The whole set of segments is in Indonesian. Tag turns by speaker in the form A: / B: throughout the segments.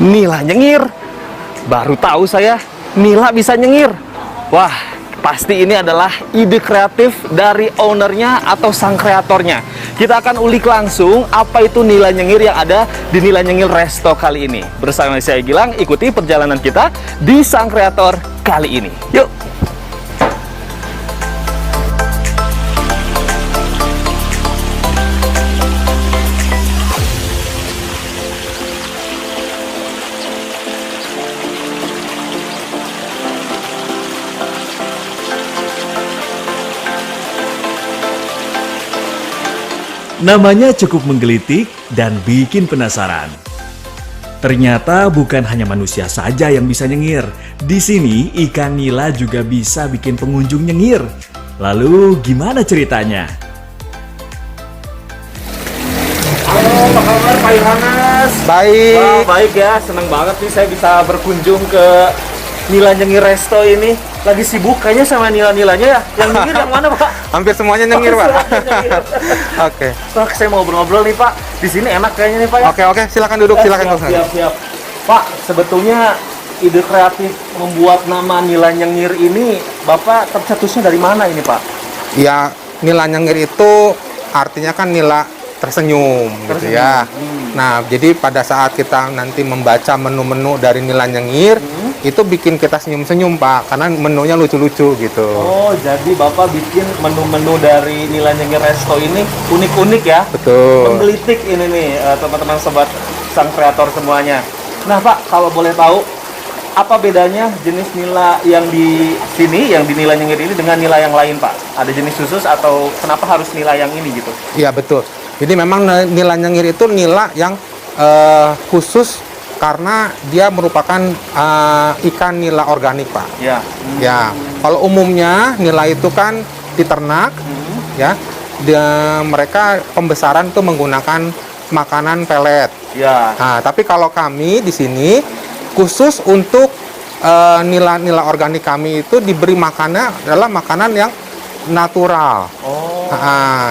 A: Nila nyengir. Baru tahu saya, Nila bisa nyengir. Wah, pasti ini adalah ide kreatif dari ownernya atau sang kreatornya. Kita akan ulik langsung apa itu Nila nyengir yang ada di Nila Nyengir Resto kali ini. Bersama saya Gilang, ikuti perjalanan kita di sang kreator kali ini. Yuk!
B: Namanya cukup menggelitik dan bikin penasaran. Ternyata bukan hanya manusia saja yang bisa nyengir. Di sini ikan nila juga bisa bikin pengunjung nyengir. Lalu gimana ceritanya?
A: Halo, apa kabar Pak Yohanes?
C: Baik.
A: Wah, baik ya, senang banget nih saya bisa berkunjung ke Nila Nyengir Resto ini. Lagi sibuk kayaknya sama nila-nilanya ya. Yang nyengir yang mana, Pak?
C: Hampir semuanya nyengir, Pak. Oke.
A: Pak, saya mau ngobrol-ngobrol nih, Pak. Di sini enak kayaknya nih, Pak ya.
C: Oke, silakan duduk, silakan.
A: Siap. Pak, sebetulnya ide kreatif membuat nama Nila Nyengir ini Bapak tercetusnya dari mana ini, Pak?
C: Ya, nila nyengir itu artinya kan nila tersenyum gitu ya. Nah, jadi pada saat kita nanti membaca menu-menu dari Nila Nyengir, itu bikin kita senyum-senyum, Pak, karena menunya lucu-lucu gitu.
A: Oh, jadi Bapak bikin menu-menu dari Nila Nyengir Resto ini unik-unik ya?
C: Betul.
A: Menggelitik ini nih, teman-teman sobat sang kreator semuanya. Nah, Pak, kalau boleh tahu, apa bedanya jenis nila yang di sini, yang di Nila Nyengir ini dengan nila yang lain, Pak? Ada jenis khusus atau kenapa harus nila yang ini gitu?
C: Iya, betul. Jadi memang Nila Nyengir itu nila yang khusus karena dia merupakan ikan nila organik, Pak.
A: Ya.
C: Ya, kalau umumnya nila itu kan diternak, ya. Mereka pembesaran itu menggunakan makanan pelet.
A: Ya.
C: Nah, tapi kalau kami di sini khusus untuk nila-nila organik kami itu diberi makannya adalah makanan yang natural.
A: Oh.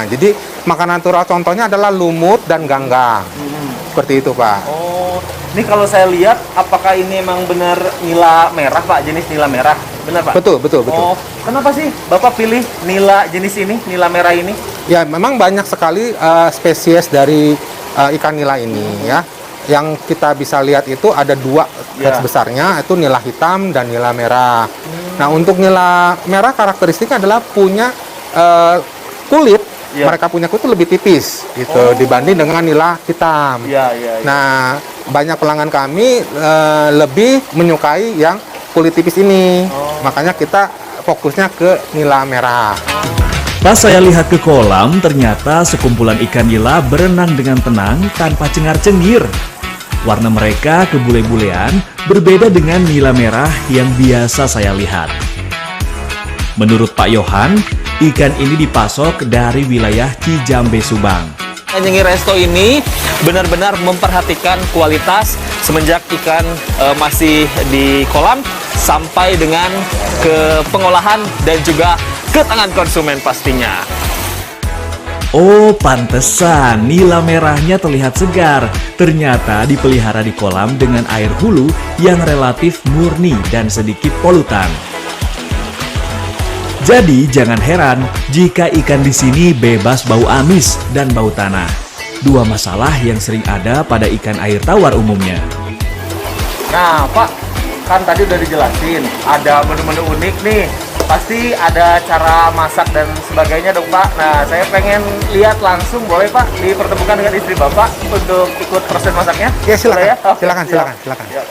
C: Jadi makanan natural contohnya adalah lumut dan ganggang. Seperti itu, Pak.
A: Oh. Ini kalau saya lihat, apakah ini memang benar nila merah, Pak? Jenis nila merah, benar, Pak?
C: Betul.
A: Oh, kenapa sih Bapak pilih nila jenis ini, nila merah ini?
C: Ya, memang banyak sekali spesies dari ikan nila ini, ya. Yang kita bisa lihat itu ada dua garis besarnya, itu nila hitam dan nila merah. Nah, untuk nila merah karakteristiknya adalah punya kulit. Mereka punya kulit lebih tipis gitu dibanding dengan nila hitam. Nah, banyak pelanggan kami lebih menyukai yang kulit tipis ini. Makanya kita fokusnya ke nila merah.
B: Pas saya lihat ke kolam, ternyata sekumpulan ikan nila berenang dengan tenang tanpa cengar-cengir. Warna mereka kebule-bulean, berbeda dengan nila merah yang biasa saya lihat. Menurut Pak Yohan, ikan ini dipasok dari wilayah Cijambe, Subang.
A: Nyengir Resto ini benar-benar memperhatikan kualitas semenjak ikan masih di kolam sampai dengan ke pengolahan dan juga ke tangan konsumen pastinya.
B: Oh, pantesan nila merahnya terlihat segar. Ternyata dipelihara di kolam dengan air hulu yang relatif murni dan sedikit polutan. Jadi jangan heran jika ikan di sini bebas bau amis dan bau tanah. Dua masalah yang sering ada pada ikan air tawar umumnya.
A: Nah, Pak, kan tadi udah dijelasin ada menu-menu unik nih. Pasti ada cara masak dan sebagainya dong, Pak. Nah, saya pengen lihat langsung, boleh Pak dipertemukan dengan istri Bapak untuk ikut proses masaknya?
C: Ya, silakan.
A: Boleh, ya? Oh,
C: silakan.
A: Ya.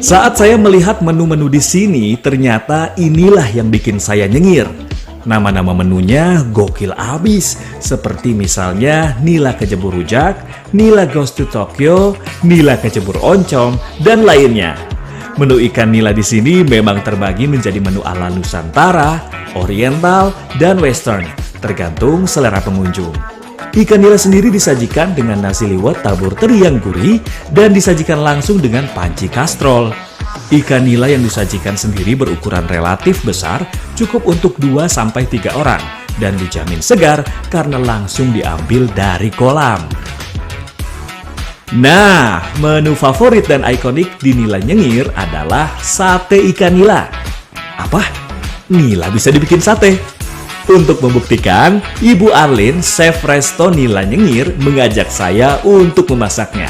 B: Saat saya melihat menu-menu di sini, ternyata inilah yang bikin saya nyengir. Nama-nama menunya gokil abis, seperti misalnya Nila Kecebur Rujak, Nila Goes to Tokyo, Nila Kecebur Oncom, dan lainnya. Menu ikan nila di sini memang terbagi menjadi menu ala Nusantara, Oriental, dan Western, tergantung selera pengunjung. Ikan nila sendiri disajikan dengan nasi liwet tabur teri yang gurih dan disajikan langsung dengan panci kastrol. Ikan nila yang disajikan sendiri berukuran relatif besar, cukup untuk 2-3 orang, dan dijamin segar karena langsung diambil dari kolam. Nah, menu favorit dan ikonik di Nila Nyengir adalah sate ikan nila. Apa? Nila bisa dibikin sate? Untuk membuktikan, Ibu Arlin, chef resto Nila Nyengir, mengajak saya untuk memasaknya.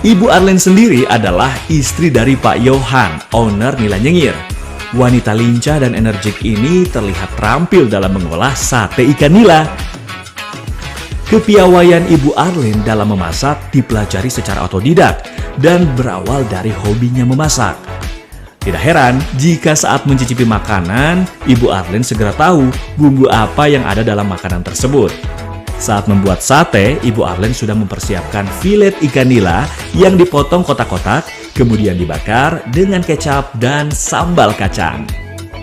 B: Ibu Arlin sendiri adalah istri dari Pak Yohan, owner Nila Nyengir. Wanita lincah dan energik ini terlihat terampil dalam mengolah sate ikan nila. Kepiawaian Ibu Arlin dalam memasak dipelajari secara otodidak dan berawal dari hobinya memasak. Tidak heran jika saat mencicipi makanan, Ibu Arlin segera tahu bumbu apa yang ada dalam makanan tersebut. Saat membuat sate, Ibu Arlin sudah mempersiapkan filet ikan nila yang dipotong kotak-kotak, kemudian dibakar dengan kecap dan sambal kacang.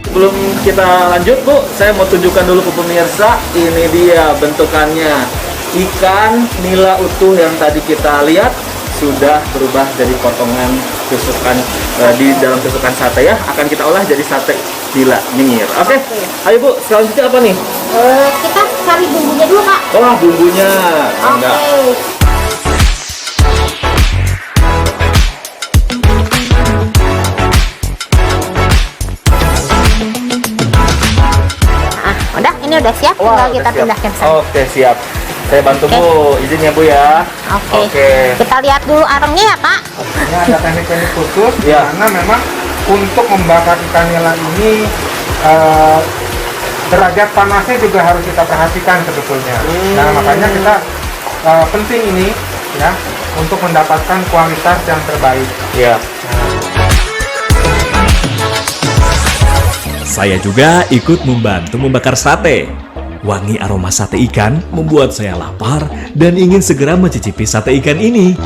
A: Sebelum kita lanjut Bu, saya mau tunjukkan dulu ke pemirsa, ini dia bentukannya. Ikan nila utuh yang tadi kita lihat sudah berubah dari potongan tusukan di dalam tusukan sate ya, akan kita olah jadi sate nila nyengir. Oke. Ayo Bu, selanjutnya apa nih?
D: Kita cari bumbunya dulu, Pak.
A: Oh, bumbunya.
D: Oke.
A: Enggak.
D: Nah, udah, ini udah siap, tinggal
A: Wah,
D: kita
A: udah siap.
D: pindahkan sana.
A: Oke, siap. Saya bantu
D: Oke.
A: Bu, izin ya Bu ya.
D: Oke. Kita lihat dulu aromnya ya, Pak.
C: Ini ada teknik-teknik khusus
A: Ya.
C: karena memang untuk membakar ikan nila ini derajat panasnya juga harus kita perhatikan sebetulnya. Nah, makanya kita penting ini ya untuk mendapatkan kualitas yang terbaik.
A: Ya.
B: Saya juga ikut membantu membakar sate. Wangi aroma sate ikan membuat saya lapar dan ingin segera mencicipi sate ikan ini.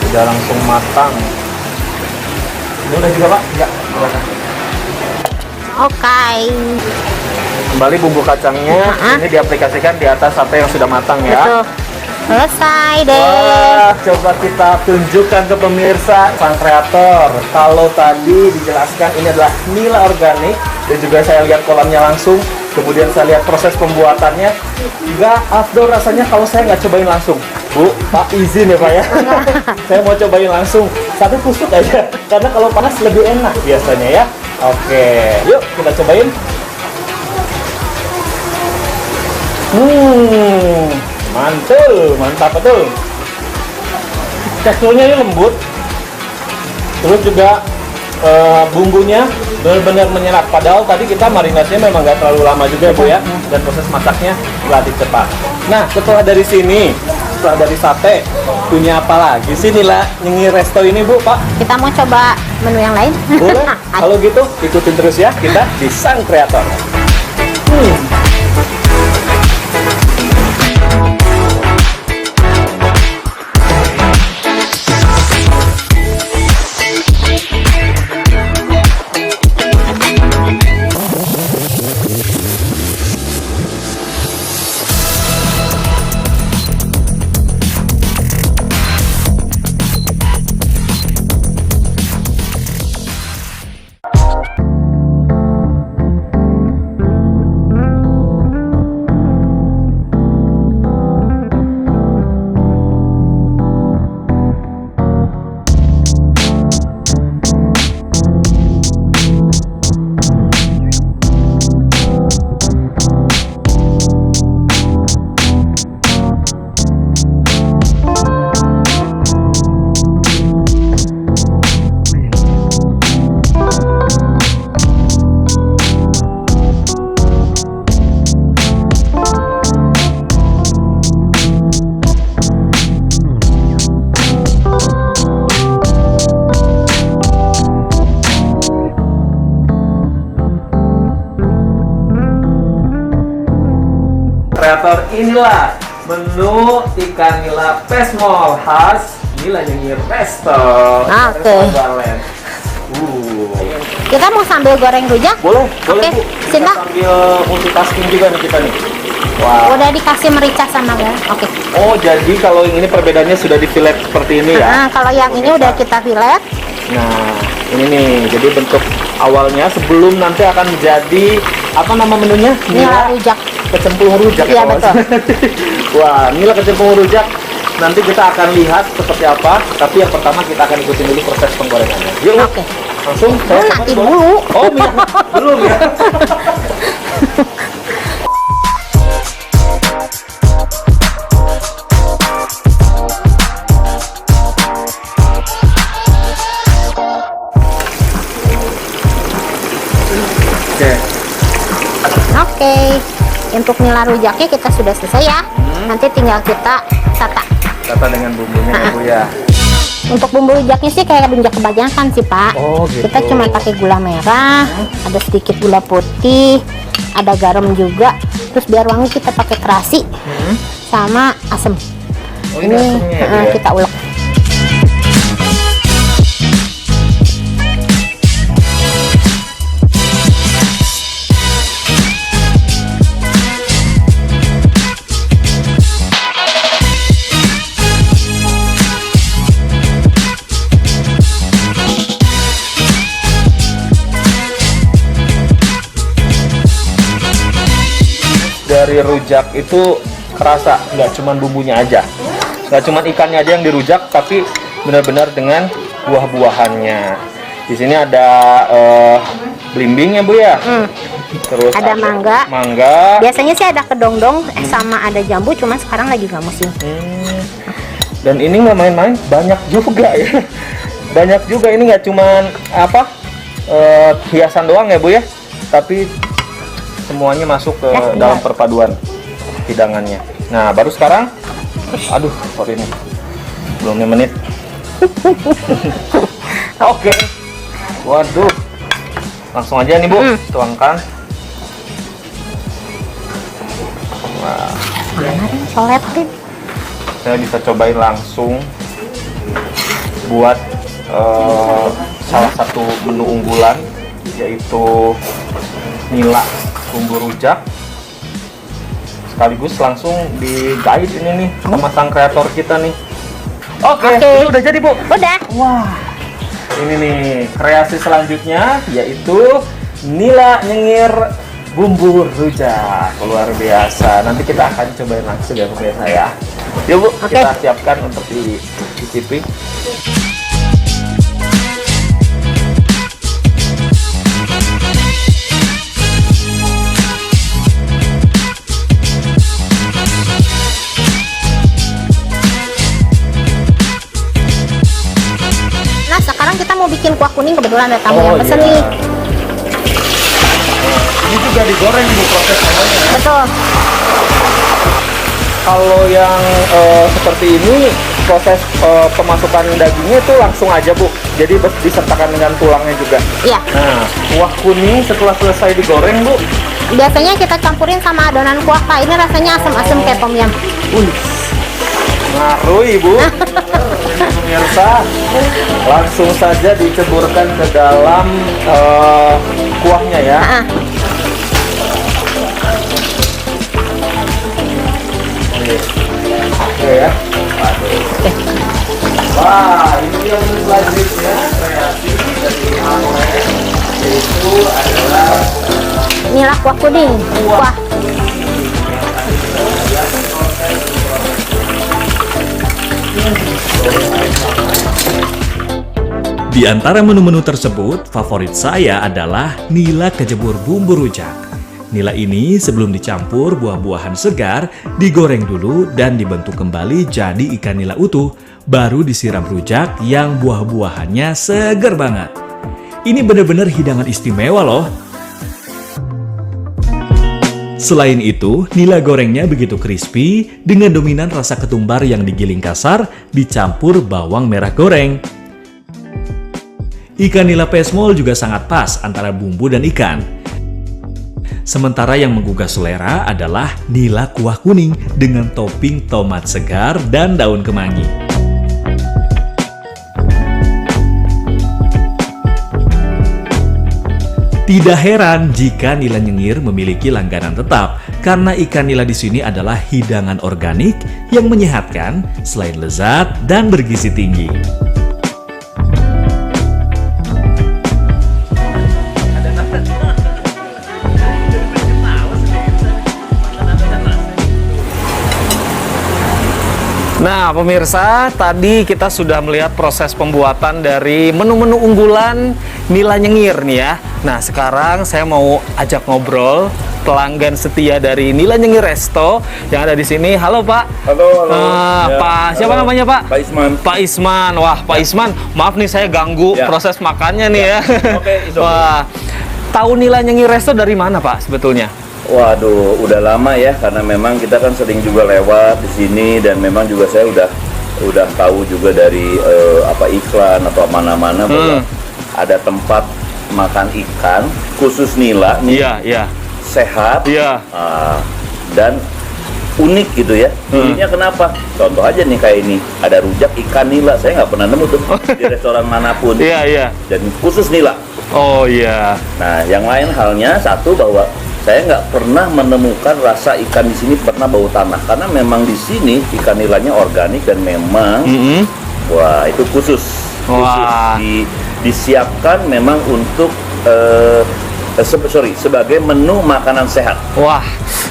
A: Sudah langsung matang. Ini udah juga Pak? Ya, silakan.
D: Oke.
A: Kembali bumbu kacangnya ini diaplikasikan di atas sate yang sudah matang ya.
D: Betul. Selesai deh.
A: Wah, coba kita tunjukkan ke pemirsa sang kreator. Kalau tadi dijelaskan ini adalah nila organik dan juga saya lihat kolamnya langsung. Kemudian saya lihat proses pembuatannya. Nggak afdol rasanya kalau saya nggak cobain langsung. Bu, Pak izin ya Pak ya. Saya mau cobain langsung. Satu tusuk aja. Karena kalau panas lebih enak biasanya ya. Oke, yuk kita cobain. Mantul, mantap betul. Teksturnya ini lembut, terus juga bumbunya benar-benar menyerap. Padahal tadi kita marinasinya memang nggak terlalu lama juga Bu ya, dan proses masaknya relatif cepat. Nah, setelah dari sini, setelah dari sate, punya apa lagi sih Nila Nyengir Resto ini Bu, Pak?
D: Kita mau coba menu yang lain.
A: Boleh? Kalau gitu, ikutin terus ya kita di Sang Kreator. kreator, inilah menu ikan nila pesmol khas Nila Nyengir Resto.
D: Oke. Kita mau sambil goreng rujak?
A: Boleh,
D: Oke,
A: Bu.
D: sini.
A: Kita sambil multitasking juga nih kita nih. Wah.
D: Udah dikasih merica sama garam. Oke.
A: Oh, jadi kalau yang ini perbedaannya sudah di fillet seperti ini ya?
D: Nah, kalau yang ini udah kita fillet.
A: Nah, ini nih, jadi bentuk awalnya sebelum nanti akan menjadi apa nama menunya?
D: Nila rujak.
A: Kecemplung rujak.
D: Iya,
A: kalau
D: betul.
A: Wah, Nila kecemplung rujak. Nanti kita akan lihat seperti apa. Tapi yang pertama kita akan ikutin dulu proses penggorengannya. Yuk, Bu.
D: Oke.
A: Langsung. Saya
D: Nanti
A: coba
D: dulu.
A: Oh, belum ya? Oke.
D: Oke. Untuk nila rujaknya kita sudah selesai ya. Nanti tinggal kita tata.
A: Tata dengan bumbunya ya, Bu ya.
D: Untuk bumbu rujaknya sih kayak rujak kebanyakan sih, Pak.
A: Oh, gitu.
D: Kita cuma pakai gula merah, ada sedikit gula putih, ada garam juga. Terus biar wangi kita pakai terasi sama asam.
A: Oh, ini asamnya ya, Bu ya?
D: Kita ulek.
A: Dari rujak itu kerasa nggak cuman bumbunya aja, nggak cuman ikannya aja yang dirujak, tapi benar-benar dengan buah-buahannya. Di sini ada belimbing ya, Bu ya. Terus
D: Ada mangga.
A: Mangga.
D: Biasanya sih ada kedongdong sama ada jambu, cuma sekarang lagi nggak musim.
A: Dan ini nggak main-main, banyak juga ya. Banyak juga, ini nggak cuman apa hiasan doang ya, Bu ya, tapi semuanya masuk ke dalam perpaduan hidangannya. Nah, baru sekarang, aduh, sorry nih, belum 5 menit. Oke, waduh, langsung aja nih, Bu, tuangkan. Wah,
D: Soletin.
A: saya bisa cobain langsung buat salah satu menu unggulan, yaitu nila bumbu rujak. Sekaligus langsung di guide ini nih sama sang kreator kita nih. Oke, ini udah jadi, Bu.
D: Udah.
A: Wah, ini nih kreasi selanjutnya, yaitu nila nyengir bumbu rujak. Luar biasa. Nanti kita akan cobain langsung ya, pemirsa ya. Yuk, Bu,
D: Oke.
A: kita siapkan untuk dicicipi.
D: Nah, sekarang kita mau bikin kuah kuning, kebetulan ada tamu
A: Oh,
D: yang pesen
A: iya.
D: nih.
A: Ini juga digoreng, Bu, prosesnya.
D: Betul.
A: Kalau yang seperti ini, proses pemasukan dagingnya itu langsung aja, Bu. Jadi disertakan dengan tulangnya juga.
D: Iya.
A: Nah, kuah kuning setelah selesai digoreng, Bu.
D: Biasanya kita campurin sama adonan kuah, Pak. Ini rasanya asam-asam kayak tom yum.
A: Ngaruh, Ibu. Ini pemirsa, langsung saja diceburkan ke dalam kuahnya ya.
D: Ah,
A: Oke ya. Waduh. Wah, ini dia menu selanjutnya, kreasi dari Amre, yaitu adalah
D: inilah kuah kuning. Kuah.
B: Di antara menu-menu tersebut, favorit saya adalah nila kejebur bumbu rujak. Nila ini sebelum dicampur buah-buahan segar, digoreng dulu dan dibentuk kembali jadi ikan nila utuh, baru disiram rujak yang buah-buahannya segar banget. Ini benar-benar hidangan istimewa loh. Selain itu, nila gorengnya begitu crispy dengan dominan rasa ketumbar yang digiling kasar dicampur bawang merah goreng. Ikan nila pesmol juga sangat pas antara bumbu dan ikan. Sementara yang menggugah selera adalah nila kuah kuning dengan topping tomat segar dan daun kemangi. Tidak heran jika nila nyengir memiliki langganan tetap, karena ikan nila di sini adalah hidangan organik yang menyehatkan selain lezat dan bergizi tinggi.
A: Nah, pemirsa, tadi kita sudah melihat proses pembuatan dari menu-menu unggulan nila nyengir nih ya. Nah, sekarang saya mau ajak ngobrol pelanggan setia dari Nila Nyengir Resto yang ada di sini. Halo, Pak.
E: Halo, halo.
A: Ya, Pak, siapa namanya, Pak?
E: Pak Isman.
A: Pak Isman. Wah, Pak Isman, maaf nih saya ganggu
E: Ya.
A: proses makannya nih ya.
E: Oke, it's okay.
A: Wah, tahu Nila Nyengir Resto dari mana, Pak, sebetulnya?
E: Waduh, udah lama ya, karena memang kita kan sering juga lewat di sini dan memang juga saya udah tahu juga dari iklan atau mana-mana bahwa ada tempat makan ikan khusus nila nih,
A: Iya, iya.
E: sehat,
A: Iya.
E: dan unik gitu ya. Uniknya kenapa? Contoh aja nih kayak ini, ada rujak ikan nila, saya nggak pernah nemu tuh di restoran manapun.
A: Iya, iya.
E: Dan khusus nila.
A: Oh, iya.
E: Nah, yang lain halnya satu bahwa saya nggak pernah menemukan rasa ikan di sini pernah bau tanah, karena memang di sini ikan nilainya organik dan memang wah itu khusus
A: Wah.
E: disiapkan memang untuk sebagai menu makanan sehat.
A: Wah,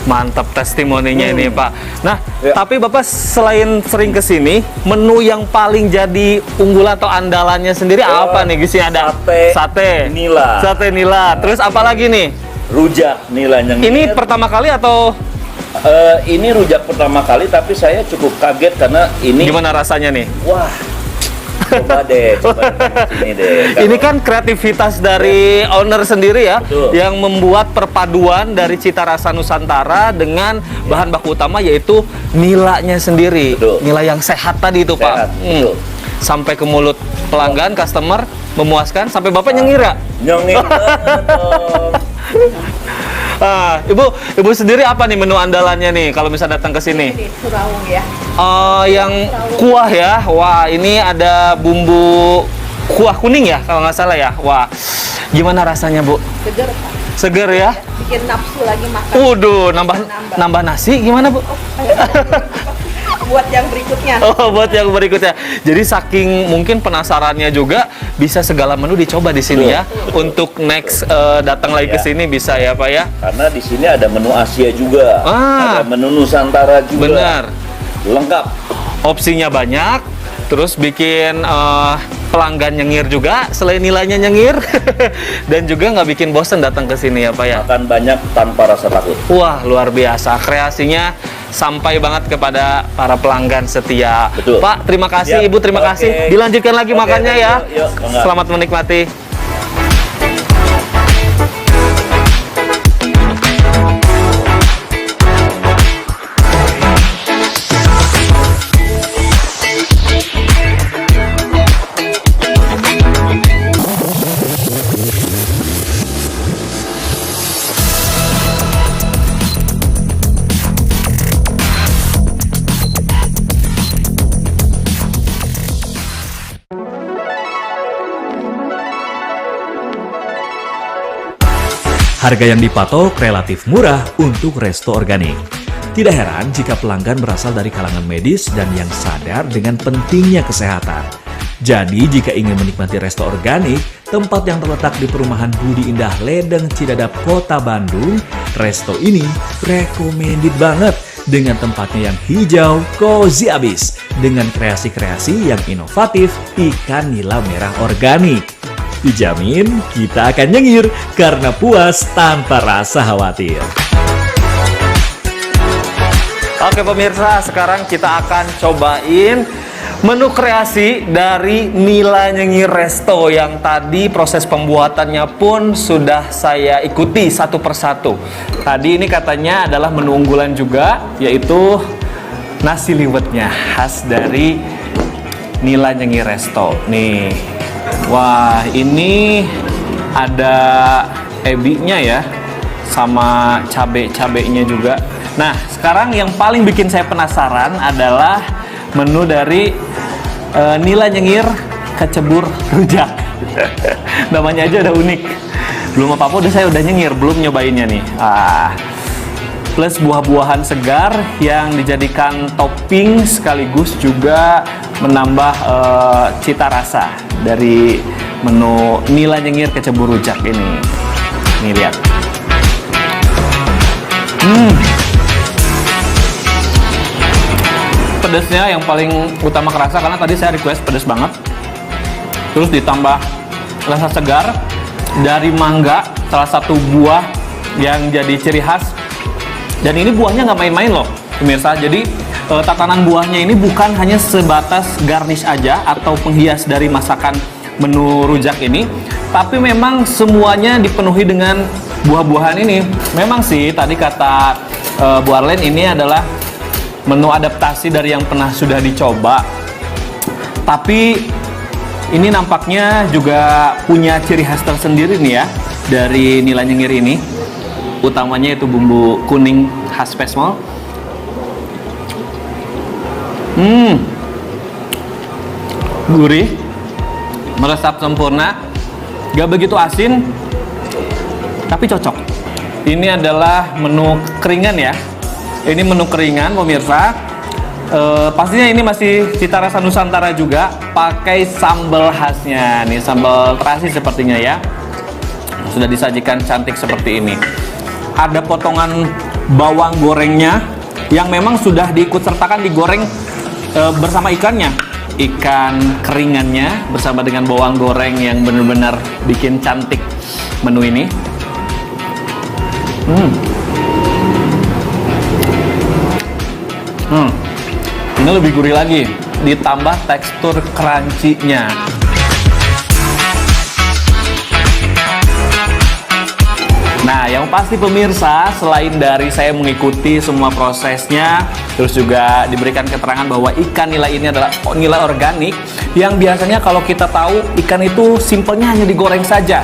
A: mantap testimoninya ini, Pak. Nah,
E: Ya.
A: tapi Bapak selain sering ke sini, menu yang paling jadi unggulan atau andalannya sendiri apa nih? Di sini ada
E: Sate nila.
A: Sate nila. Terus apa lagi nih?
E: Rujak nila nyengir.
A: Ini pertama kali atau
E: ini rujak pertama kali, tapi saya cukup kaget karena ini
A: gimana rasanya nih?
E: wah. Coba deh sini deh.
A: Ini kan kreativitas dari owner sendiri ya,
E: Betul.
A: yang membuat perpaduan dari cita rasa Nusantara dengan bahan baku utama yaitu nilanya sendiri.
E: Betul.
A: Nila yang sehat tadi itu,
E: Sehat,
A: Pak.
E: betul.
A: Sampai ke mulut pelanggan, customer, memuaskan, sampai Bapak nyengir ya?
E: Nyengir banget dong.
A: Ibu sendiri apa nih menu andalannya nih kalau misalnya datang ke sini?
F: Ini suraung ya.
A: Yang kuah ya. Wah, ini ada bumbu kuah kuning ya kalau nggak salah ya. Wah, gimana rasanya, Bu?
F: Seger Pak.
A: Seger ya?
F: Bikin nafsu lagi makan.
A: Waduh, nambah nasi gimana, Bu?
F: Buat yang berikutnya.
A: Oh, buat yang berikutnya. Jadi saking mungkin penasarannya juga bisa segala menu dicoba di sini ya. Untuk next datang lagi ke
E: Ya.
A: sini bisa ya, Pak ya.
E: Karena di sini ada menu Asia juga, ada menu Nusantara juga.
A: Benar.
E: Lengkap.
A: Opsinya banyak. Terus bikin pelanggan nyengir juga selain nilainya nyengir. Dan juga nggak bikin bosen datang ke sini ya, Pak ya.
E: Makan banyak tanpa rasa takut.
A: Wah, luar biasa. Kreasinya sampai banget kepada para pelanggan setia.
E: Betul.
A: Pak, terima kasih.
E: Siap.
A: Ibu, terima
E: Oke.
A: kasih. Dilanjutkan lagi
E: Oke,
A: makannya
E: thank
A: ya.
E: you. Yuk, mangga.
A: Selamat menikmati.
B: Harga yang dipatok relatif murah untuk resto organik. Tidak heran jika pelanggan berasal dari kalangan medis dan yang sadar dengan pentingnya kesehatan. Jadi jika ingin menikmati resto organik, tempat yang terletak di perumahan Budi Indah Ledeng Cidadap, Kota Bandung, resto ini recommended banget dengan tempatnya yang hijau, cozy abis, dengan kreasi-kreasi yang inovatif ikan nila merah organik. Dijamin kita akan nyengir karena puas tanpa rasa khawatir.
A: Oke pemirsa, sekarang kita akan cobain menu kreasi dari Nila Nyengir Resto yang tadi proses pembuatannya pun sudah saya ikuti satu persatu. Tadi ini katanya adalah menu unggulan juga, yaitu nasi liwetnya khas dari Nila Nyengir Resto. Nih, wah ini ada ebinya ya, sama cabe-cabenya juga. Nah, sekarang yang paling bikin saya penasaran adalah menu dari nila nyengir kecebur rujak. Namanya aja udah unik. Belum apa-apa saya udah nyengir, belum nyobainnya nih. Plus buah-buahan segar yang dijadikan topping sekaligus juga menambah cita rasa dari menu nila nyengir kecebur rujak ini. Nih lihat. Pedesnya yang paling utama kerasa karena tadi saya request pedes banget. Terus ditambah rasa segar dari mangga, salah satu buah yang jadi ciri khas. Dan ini buahnya nggak main-main loh, pemirsa. Jadi tatanan buahnya ini bukan hanya sebatas garnish aja atau penghias dari masakan menu rujak ini, tapi memang semuanya dipenuhi dengan buah-buahan ini. Memang sih tadi kata Bu Arlen ini adalah menu adaptasi dari yang pernah sudah dicoba, tapi ini nampaknya juga punya ciri khas tersendiri nih ya dari nila nyengir ini. Utamanya itu bumbu kuning khas Pesmol. Gurih, meresap sempurna, gak begitu asin, tapi cocok. Ini adalah menu keringan ya. Ini menu keringan pemirsa. Pastinya ini masih cita rasa Nusantara juga, pakai sambal khasnya nih, sambal terasi sepertinya ya. Sudah disajikan cantik seperti ini. Ada potongan bawang gorengnya yang memang sudah diikut sertakan digoreng bersama ikannya. Ikan keringannya bersama dengan bawang goreng yang benar-benar bikin cantik menu ini. Ini lebih gurih lagi, ditambah tekstur crunchy-nya. Nah, yang pasti pemirsa, selain dari saya mengikuti semua prosesnya, terus juga diberikan keterangan bahwa ikan nila ini adalah nila organik, yang biasanya kalau kita tahu ikan itu simpelnya hanya digoreng saja,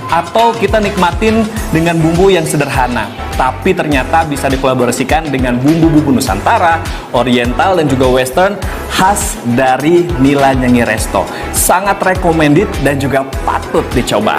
A: atau kita nikmatin dengan bumbu yang sederhana. Tapi ternyata bisa dikolaborasikan dengan bumbu-bumbu Nusantara, Oriental, dan juga Western khas dari Nila Nyengir Resto. Sangat recommended dan juga patut dicoba.